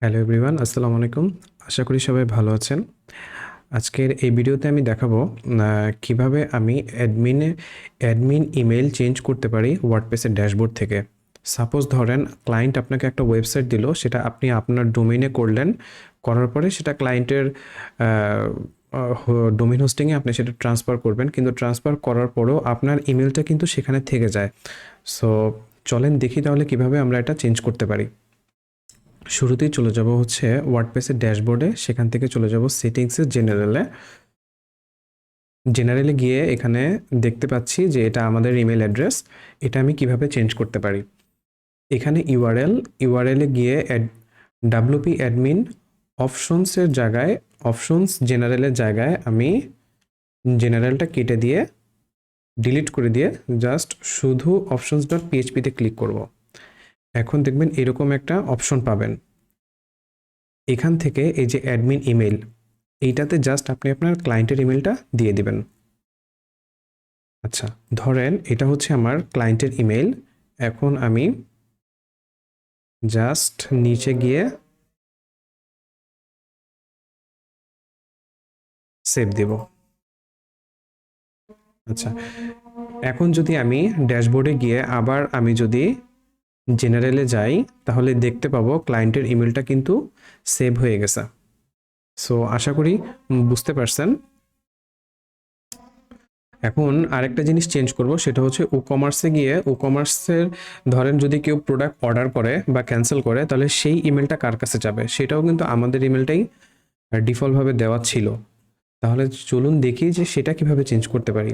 Hello everyone, আসসালামু আলাইকুম। আশা করি সবাই ভালো আছেন। আজকের এই ভিডিওতে আমি দেখাবো কিভাবে আমি অ্যাডমিন ইমেল চেঞ্জ করতে পারি ওয়ার্ডপ্রেসের ড্যাশবোর্ড থেকে। সাপোজ ধরেন ক্লায়েন্ট আপনাকে একটা ওয়েবসাইট দিল, সেটা আপনি আপনার ডোমেইনে করলেন, করার পরে সেটা ক্লায়েন্টের ডোমেইন হোস্টিংয়ে আপনি সেটা ট্রান্সফার করবেন, কিন্তু ট্রান্সফার করার পরেও আপনার ইমেলটা কিন্তু সেখানে থেকে যায়। সো চলেন দেখি তাহলে কিভাবে আমরা এটা চেঞ্জ করতে পারি। শুরুতেই চলে যাব হচ্ছে ওয়ার্ডপ্রেসের ড্যাশবোর্ডে, সেখান থেকে চলে যাব সেটিংসের জেনারেলে গিয়ে এখানে দেখতে পাচ্ছি যে এটা আমাদের ইমেল অ্যাড্রেস। এটা আমি কিভাবে চেঞ্জ করতে পারি, এখানে ইউআরএলে গিয়ে ডাব্লিউপি অ্যাডমিন অপশনসের জায়গায়, অপশনস জেনারেলের জায়গায় আমি জেনারেলটা কেটে দিয়ে ডিলিট করে দিয়ে জাস্ট শুধু অপশনস ডট পিএইচপিতে ক্লিক করব। এখন দেখবেন এরকম একটা অপশন পাবেন। এখান থেকে এই যে অ্যাডমিন ইমেল, এইটাতে জাস্ট আপনি আপনার ক্লায়েন্টের ইমেলটা দিয়ে দিবেন। আচ্ছা, ধরেন এটা হচ্ছে আমার ক্লায়েন্টের ইমেল। এখন আমি জাস্ট নিচে গিয়ে সেভ দেব। আচ্ছা, এখন যদি আমি ড্যাশবোর্ডে গিয়ে আবার আমি যদি জেনারেলে যাই, তাহলে দেখতে পাবো ক্লায়েন্টের ইমেলটা কিন্তু সেভ হয়ে গেছে। সো আশা করি বুঝতে পারছেন। এখন আরেকটা জিনিস চেঞ্জ করব, সেটা হচ্ছে কমার্সে গিয়ে কমার্সের ধরেন যদি কেউ প্রোডাক্ট অর্ডার করে বা ক্যান্সেল করে, তাহলে সেই ইমেলটা কার কাছে যাবে, সেটাও কিন্তু আমাদের ইমেলটাই ডিফল্টভাবে দেওয়া ছিল। তাহলে চলুন দেখি যে সেটা কিভাবে চেঞ্জ করতে পারি।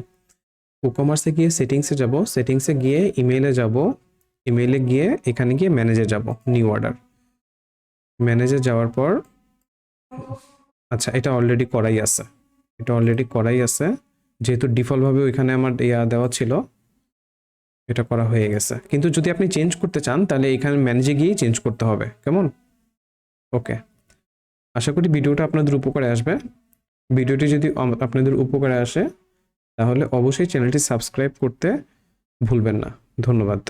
কমার্সে গিয়ে সেটিংসে যাব, সেটিংসে গিয়ে ইমেইলে যাব, ইমেইলে গিয়ে এখানে গিয়ে ম্যানেজে যাব, নিউ অর্ডার। ম্যানেজে যাওয়ার পর আচ্ছা, এটা অলরেডি করাই আছে, যেহেতু ডিফল্টভাবে ওইখানে আমার দেওয়া ছিল, এটা করা হয়ে গেছে। কিন্তু যদি আপনি চেঞ্জ করতে চান তাহলে এখানে ম্যানেজে গিয়েই চেঞ্জ করতে হবে, কেমন? ওকে, আশা করি ভিডিওটা আপনাদের উপকারে আসবে। ভিডিওটি যদি আপনাদের উপকারে আসে তাহলে অবশ্যই চ্যানেলটি সাবস্ক্রাইব করতে ভুলবেন না। ধন্যবাদ।